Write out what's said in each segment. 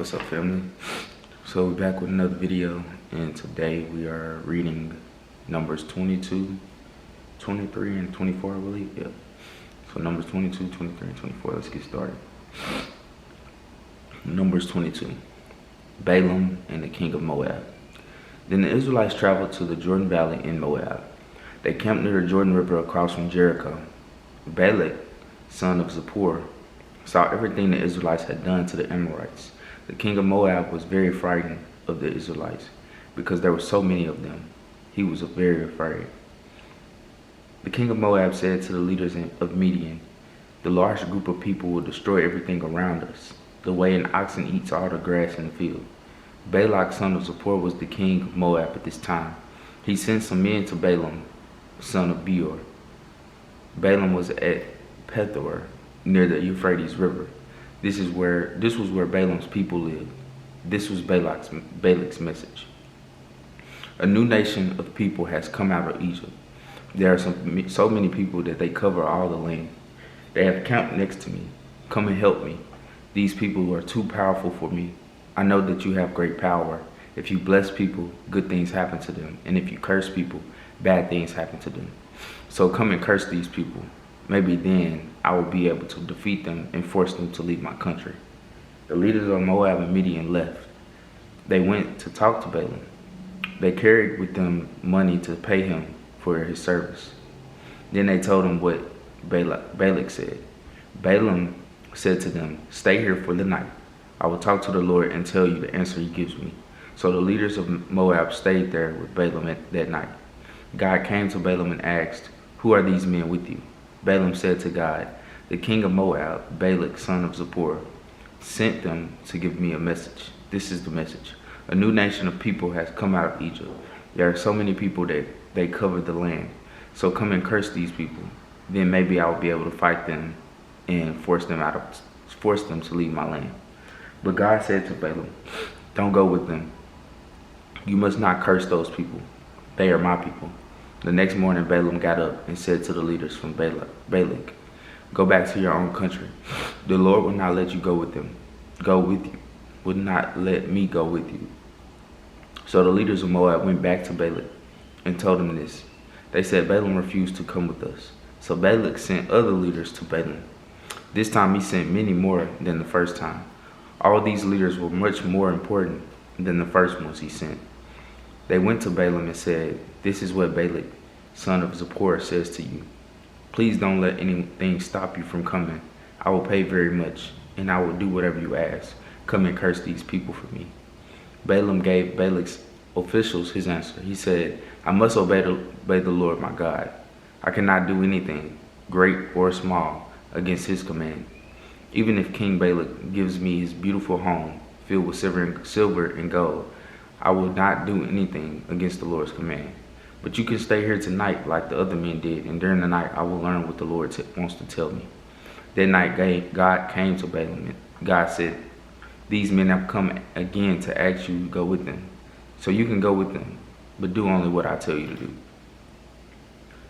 What's up, family? So we're back with another video, and today we are reading Numbers 22, 23, and 24, I believe. Yeah. So Numbers 22, 23, and 24. Let's get started. Numbers 22. Balaam and the king of Moab. Then the Israelites traveled to the Jordan Valley in Moab. They camped near the Jordan River across from Jericho. Balak, son of Zippor, saw everything the Israelites had done to the Amorites. The king of Moab was very frightened of the Israelites because there were so many of them. He was very afraid. The king of Moab said to the leaders of Midian, "The large group of people will destroy everything around us, the way an oxen eats all the grass in the field." Balak, son of Zippor, was the king of Moab at this time. He sent some men to Balaam, son of Beor. Balaam was at Pethor, near the Euphrates River. This was where Balaam's people lived. This was Balak's message. A new nation of people has come out of Egypt. There are so many people that they cover all the land. They have camped next to me. Come and help me. These people are too powerful for me. I know that you have great power. If you bless people, good things happen to them. And if you curse people, bad things happen to them. So come and curse these people. Maybe then I will be able to defeat them and force them to leave my country. The leaders of Moab and Midian left. They went to talk to Balaam. They carried with them money to pay him for his service. Then they told him what Balak said. Balaam said to them, "Stay here for the night. I will talk to the Lord and tell you the answer he gives me." So the leaders of Moab stayed there with Balaam that night. God came to Balaam and asked, "Who are these men with you?" Balaam said to God, "The king of Moab, Balak, son of Zippor, sent them to give me a message. This is the message. A new nation of people has come out of Egypt. There are so many people that they cover the land. So come and curse these people. Then maybe I will be able to fight them and force them to leave my land." But God said to Balaam, "Don't go with them. You must not curse those people. They are my people." The next morning, Balaam got up and said to the leaders from Balak, "Go back to your own country. The Lord will not let you go with them. Would not let me go with you." So the leaders of Moab went back to Balak and told him this. They said, "Balaam refused to come with us." So Balak sent other leaders to Balaam. This time he sent many more than the first time. All these leaders were much more important than the first ones he sent. They went to Balaam and said, "This is what Balak, son of Zippor, says to you. Please don't let anything stop you from coming. I will pay very much, and I will do whatever you ask. Come and curse these people for me." Balaam gave Balak's officials his answer. He said, "I must obey the Lord my God. I cannot do anything, great or small, against his command. Even if King Balak gives me his beautiful home filled with silver and gold, I will not do anything against the Lord's command. But you can stay here tonight like the other men did, and during the night I will learn what the Lord wants to tell me." That night God came to Balaam, and God said, "These men have come again to ask you to go with them. So you can go with them, but do only what I tell you to do."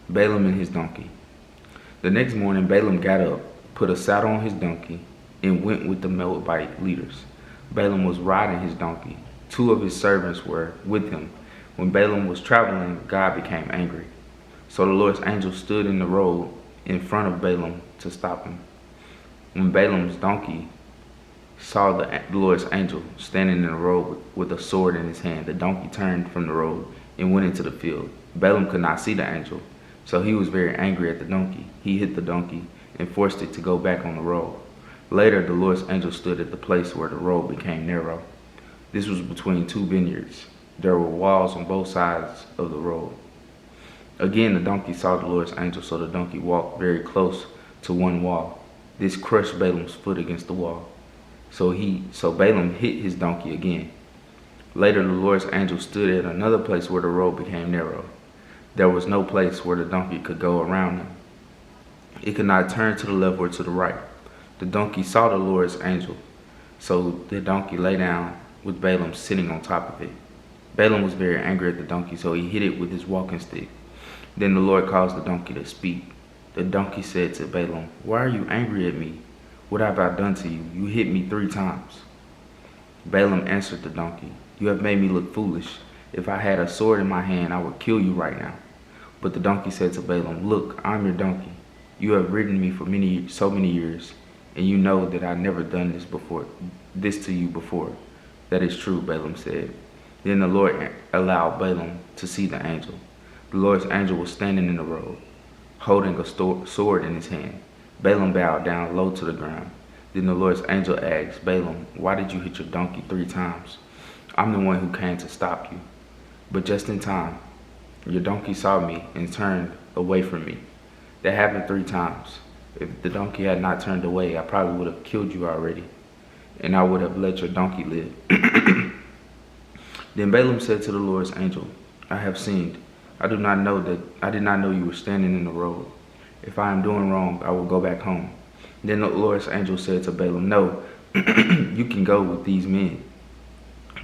Balaam and his donkey. The next morning Balaam got up, put a saddle on his donkey, and went with the Moabite leaders. Balaam was riding his donkey. 2 of his servants were with him. When Balaam was traveling, God became angry. So the Lord's angel stood in the road in front of Balaam to stop him. When Balaam's donkey saw the Lord's angel standing in the road with a sword in his hand, the donkey turned from the road and went into the field. Balaam could not see the angel, so he was very angry at the donkey. He hit the donkey and forced it to go back on the road. Later, the Lord's angel stood at the place where the road became narrow. This was between 2 vineyards. There were walls on both sides of the road. Again, the donkey saw the Lord's angel, so the donkey walked very close to one wall. This crushed Balaam's foot against the wall. So Balaam hit his donkey again. Later, the Lord's angel stood at another place where the road became narrow. There was no place where the donkey could go around him. It could not turn to the left or to the right. The donkey saw the Lord's angel, so the donkey lay down with Balaam sitting on top of it. Balaam was very angry at the donkey, so he hit it with his walking stick. Then the Lord caused the donkey to speak. The donkey said to Balaam, "Why are you angry at me? What have I done to you? You hit me 3 times." Balaam answered the donkey, "You have made me look foolish. If I had a sword in my hand, I would kill you right now." But the donkey said to Balaam, "Look, I'm your donkey. You have ridden me for so many years, and you know that I've never done this to you before." "That is true," Balaam said. Then the Lord allowed Balaam to see the angel. The Lord's angel was standing in the road, holding a sword in his hand. Balaam bowed down low to the ground. Then the Lord's angel asked Balaam, "Why did you hit your donkey 3 times? I'm the one who came to stop you." But just in time, your donkey saw me and turned away from me. That happened 3 times. If the donkey had not turned away, I probably would have killed you already, and I would have let your donkey live. Then Balaam said to the Lord's angel, "I have sinned. I did not know you were standing in the road. If I am doing wrong, I will go back home." Then the Lord's angel said to Balaam, "No, you can go with these men,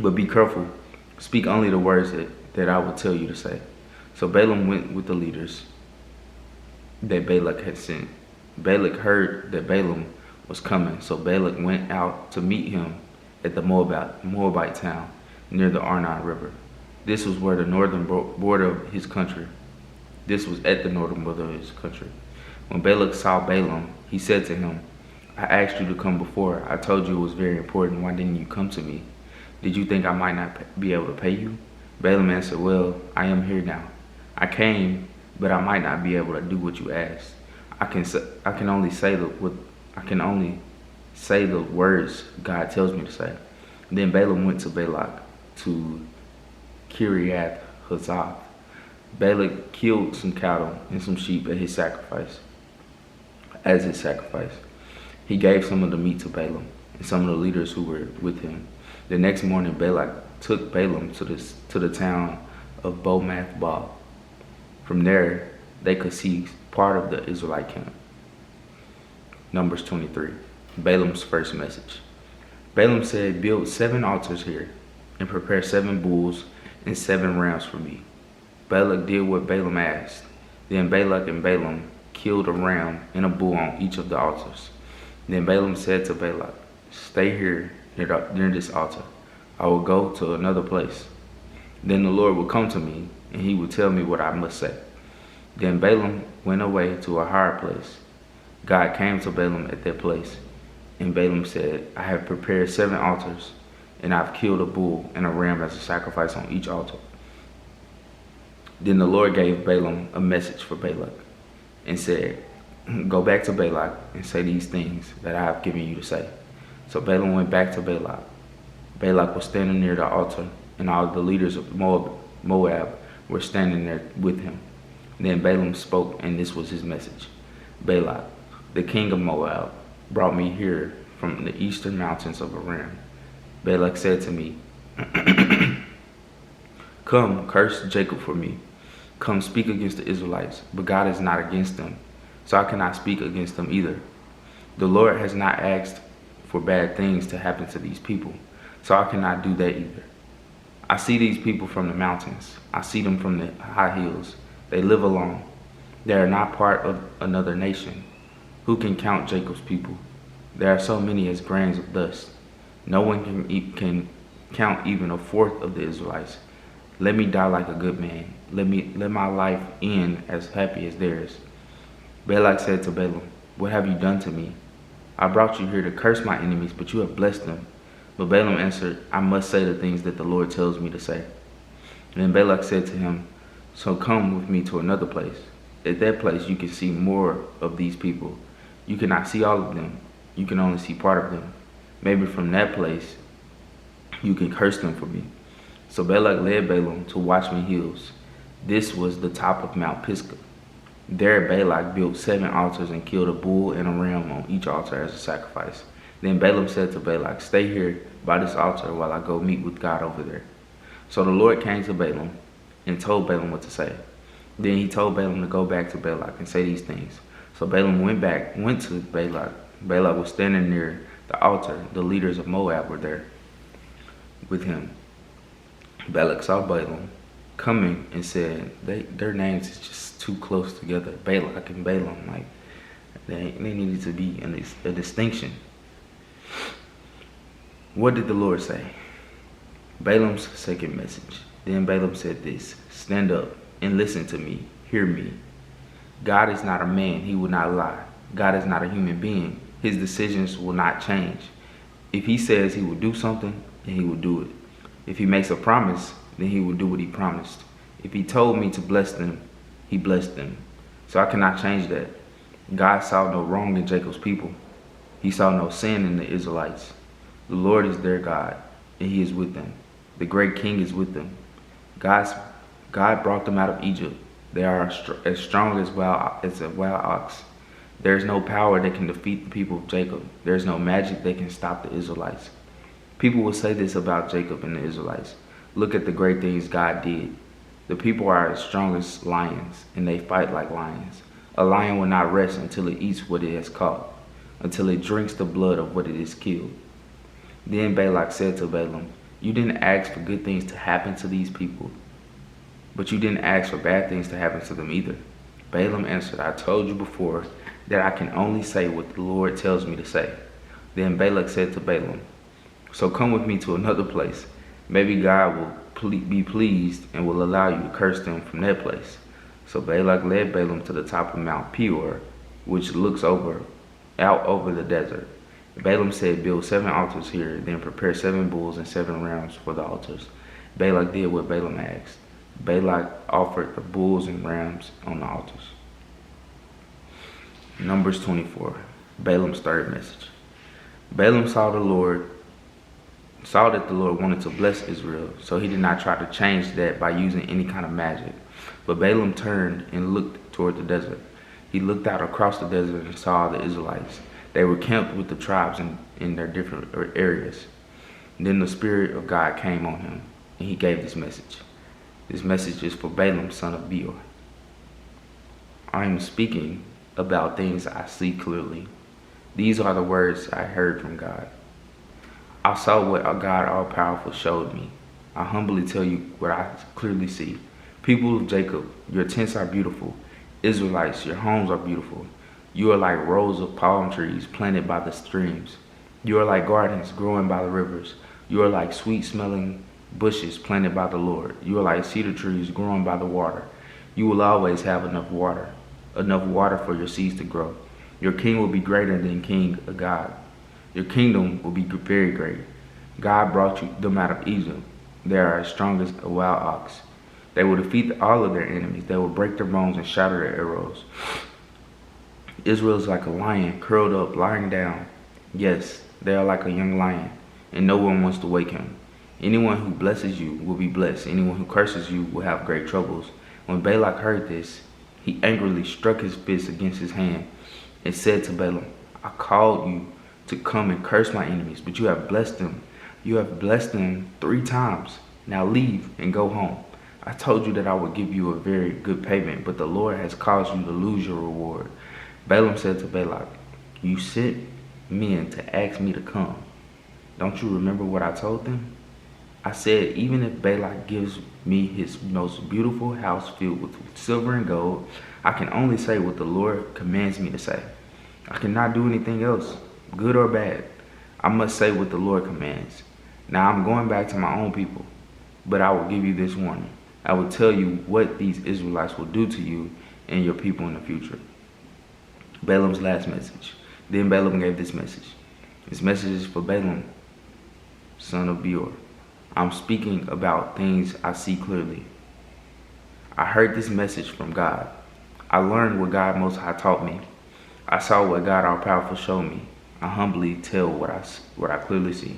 but be careful. Speak only the words that I will tell you to say." So Balaam went with the leaders that Balak had sent. Balak heard that Balaam was coming, so Balak went out to meet him at the Moabite town near the Arnon River. This was where the northern border of his country. This was at the northern border of his country. When Balak saw Balaam, he said to him, "I asked you to come before. I told you it was very important. Why didn't you come to me? Did you think I might not be able to pay you?" Balaam answered, "Well, I am here now. I came, but I might not be able to do what you asked. I can only say the words God tells me to say." Then Balaam went to Balak to Kiriath Huzoth. Balak killed some cattle and some sheep as his sacrifice. He gave some of the meat to Balaam and some of the leaders who were with him. The next morning, Balak took Balaam to the town of Bomath-Baal. From there, they could see part of the Israelite camp. Numbers 23. Balaam's first message. Balaam said, "Build 7 altars here and prepare 7 bulls and 7 rams for me." Balak did what Balaam asked. Then Balak and Balaam killed a ram and a bull on each of the altars. Then Balaam said to Balak, "Stay here near this altar. I will go to another place. Then the Lord will come to me, and he will tell me what I must say." Then Balaam went away to a higher place. God came to Balaam at that place, and Balaam said, "I have prepared 7 altars, and I've killed a bull and a ram as a sacrifice on each altar." Then the Lord gave Balaam a message for Balak and said, "Go back to Balak and say these things that I have given you to say." So Balaam went back to Balak. Balak was standing near the altar, and all the leaders of Moab were standing there with him. Then Balaam spoke, and this was his message. "Balak, the king of Moab, brought me here from the eastern mountains of Aram. Balak said to me, 'Come, curse Jacob for me. Come, speak against the Israelites, but God is not against them, so I cannot speak against them either. The Lord has not asked for bad things to happen to these people, so I cannot do that either. I see these people from the mountains. I see them from the high hills. They live alone. They are not part of another nation. Who can count Jacob's people? There are so many as grains of dust. No one can count even a fourth of the Israelites. Let me die like a good man. Let my life end as happy as theirs." Balak said to Balaam, "What have you done to me? I brought you here to curse my enemies, but you have blessed them." But Balaam answered, "I must say the things that the Lord tells me to say." And then Balak said to him, "So come with me to another place. At that place you can see more of these people. You cannot see all of them. You can only see part of them. Maybe from that place you can curse them for me." So Balak led Balaam to Watchman Hills. This was the top of Mount Pisgah. There Balak built 7 altars and killed a bull and a ram on each altar as a sacrifice. Then Balaam said to Balak, "Stay here by this altar while I go meet with God over there." So the Lord came to Balaam and told Balaam what to say. Then he told Balaam to go back to Balak and say these things. So Balaam went to Balak. Balak was standing near the altar. The leaders of Moab were there with him. Balak saw Balaam coming and said, their names is just too close together. Balak and Balaam, like they needed to be a distinction. What did the Lord say? Balaam's second message. Then Balaam said this, stand up and listen to me, hear me. God is not a man, he will not lie. God is not a human being, his decisions will not change. If he says he will do something, then he will do it. If he makes a promise, then he will do what he promised. If he told me to bless them, he blessed them. So I cannot change that. God saw no wrong in Jacob's people. He saw no sin in the Israelites. The Lord is their God, and he is with them. The great king is with them. God brought them out of Egypt. They are as strong as a wild ox. There is no power that can defeat the people of Jacob. There is no magic that can stop the Israelites. People will say this about Jacob and the Israelites. Look at the great things God did. The people are as strong as lions, and they fight like lions. A lion will not rest until it eats what it has caught, until it drinks the blood of what it has killed. Then Balak said to Balaam, you didn't ask for good things to happen to these people, but you didn't ask for bad things to happen to them either. Balaam answered, I told you before that I can only say what the Lord tells me to say. Then Balak said to Balaam, so come with me to another place. Maybe God will be pleased and will allow you to curse them from that place. So Balak led Balaam to the top of Mount Peor, which looks out over the desert. Balaam said, build 7 altars here, then prepare 7 bulls and 7 rams for the altars. Balak did what Balaam asked. Balak offered the bulls and rams on the altars. Numbers 24, Balaam's third message. Balaam saw that the Lord wanted to bless Israel, so he did not try to change that by using any kind of magic. But Balaam turned and looked toward the desert. He looked out across the desert and saw the Israelites. They were camped with the tribes in their different areas. And then the Spirit of God came on him, and he gave this message. This message is for Balaam, son of Beor. I am speaking about things I see clearly. These are the words I heard from God. I saw what God all-powerful showed me. I humbly tell you what I clearly see. People of Jacob, your tents are beautiful. Israelites, your homes are beautiful. You are like rows of palm trees planted by the streams. You are like gardens growing by the rivers. You are like sweet-smelling bushes planted by the Lord. You are like cedar trees growing by the water. You will always have enough water for your seeds to grow. Your king will be greater than King of God. Your kingdom will be very great. God brought them out of Egypt. They are as strong as a wild ox. They will defeat all of their enemies. They will break their bones and shatter their arrows. Israel is like a lion curled up, lying down. Yes, they are like a young lion, and no one wants to wake him. Anyone who blesses you will be blessed. Anyone who curses you will have great troubles. When Balak heard this, he angrily struck his fist against his hand and said to Balaam, I called you to come and curse my enemies, but you have blessed them. You have blessed them 3 times. Now leave and go home. I told you that I would give you a very good payment, but the Lord has caused you to lose your reward. Balaam said to Balak, you sent men to ask me to come. Don't you remember what I told them? I said, even if Balak gives me his most beautiful house filled with silver and gold, I can only say what the Lord commands me to say. I cannot do anything else, good or bad. I must say what the Lord commands. Now I'm going back to my own people, but I will give you this warning. I will tell you what these Israelites will do to you and your people in the future. Balaam's last message. Then Balaam gave this message. This message is for Balaam, son of Beor. I'm speaking about things I see clearly. I heard this message from God. I learned what God Most High taught me. I saw what God All-Powerful showed me. I humbly tell what I clearly see.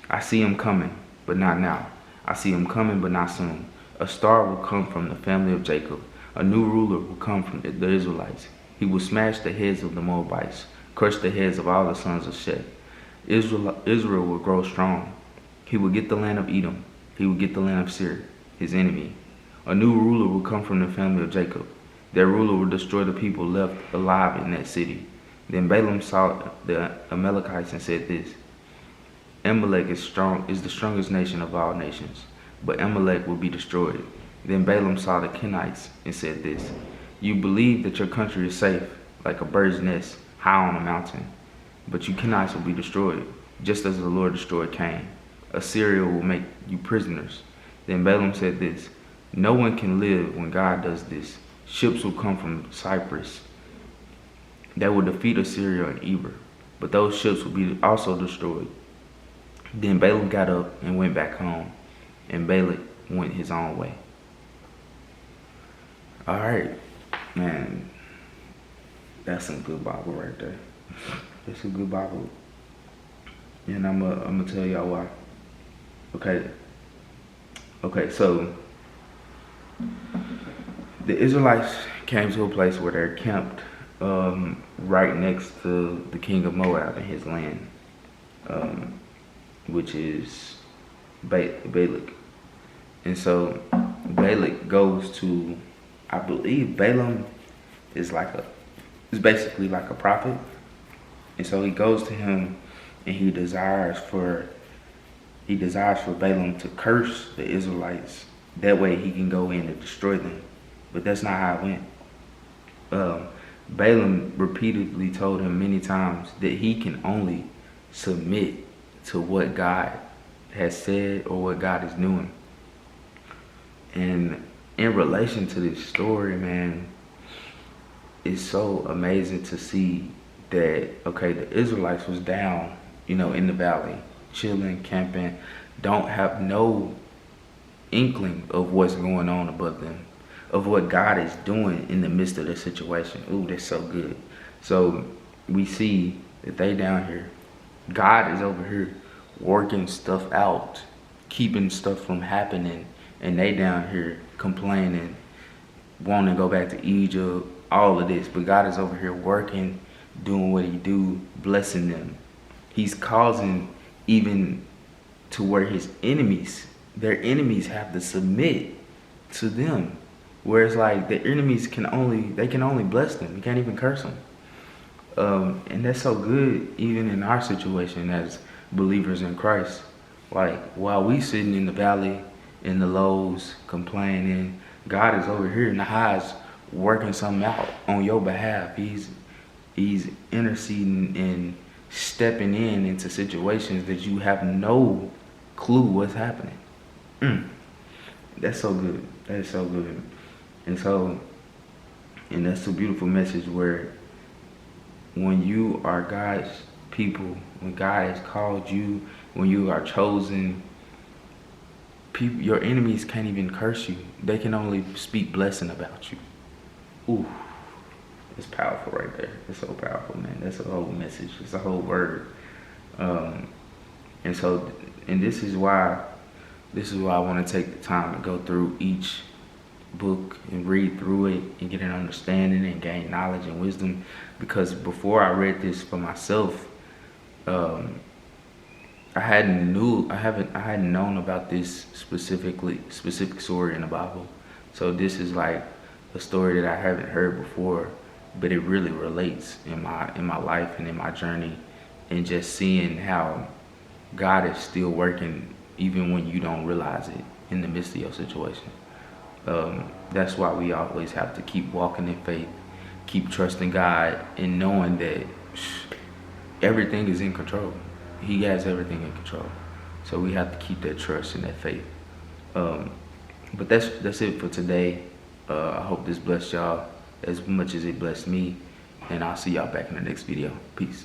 I see him coming, but not now. I see him coming, but not soon. A star will come from the family of Jacob. A new ruler will come from the Israelites. He will smash the heads of the Moabites, crush the heads of all the sons of Sheth. Israel will grow strong. He will get the land of Edom. He will get the land of Seir, his enemy. A new ruler will come from the family of Jacob. Their ruler will destroy the people left alive in that city. Then Balaam saw the Amalekites and said this, Amalek is the strongest nation of all nations, but Amalek will be destroyed. Then Balaam saw the Kenites and said this, you believe that your country is safe, like a bird's nest, high on a mountain, but you Kenites will be destroyed. just as the Lord destroyed Cain. Assyria will make you prisoners. Then Balaam said this, no one can live when God does this. Ships will come from Cyprus that will defeat Assyria and Eber, but those ships will be also destroyed. Then Balaam got up and went back home, and Balak went his own way. All right, man, that's some good Bible right there. That's a good Bible, and I'm gonna tell y'all why. Okay, so the Israelites came to a place where they're camped right next to the king of Moab and his land, which is Balak. And so Balak goes to, I believe Balaam is basically like a prophet. And so he goes to him and he desires for Balaam to curse the Israelites. That way he can go in and destroy them. But that's not how it went. Balaam repeatedly told him many times that he can only submit to what God has said or what God is doing. And in relation to this story, man, it's so amazing to see that, okay, the Israelites was down, in the valley, chilling, camping, don't have no inkling of what's going on above them, of what God is doing in the midst of the situation. Ooh, that's so good. So we see that they down here, God is over here working stuff out, keeping stuff from happening, and they down here complaining, wanting to go back to Egypt, all of this. But God is over here working, doing what he do, blessing them. He's causing even to where their enemies have to submit to them. Whereas like the enemies can only bless them. You can't even curse them. And that's so good even in our situation as believers in Christ. Like while we sitting in the valley, in the lows, complaining, God is over here in the highs working something out on your behalf. He's interceding and stepping into situations that you have no clue what's happening. That's so good. That is so good. And that's a beautiful message where when you are God's people, when God has called you, when you are chosen, people, your enemies can't even curse you. They can only speak blessing about you. Ooh, it's powerful right there. It's so powerful, man. That's a whole message. It's a whole word. And this is why I want to take the time to go through each book and read through it and get an understanding and gain knowledge and wisdom. Because before I read this for myself, I hadn't known about this specific story in the Bible. So this is like a story that I haven't heard before, but it really relates in my life and in my journey, and just seeing how God is still working even when you don't realize it in the midst of your situation. That's why we always have to keep walking in faith, keep trusting God, and knowing that everything is in control. He has everything in control. So we have to keep that trust and that faith. But that's it for today. I hope this blessed y'all as much as it blessed me. And I'll see y'all back in the next video. Peace.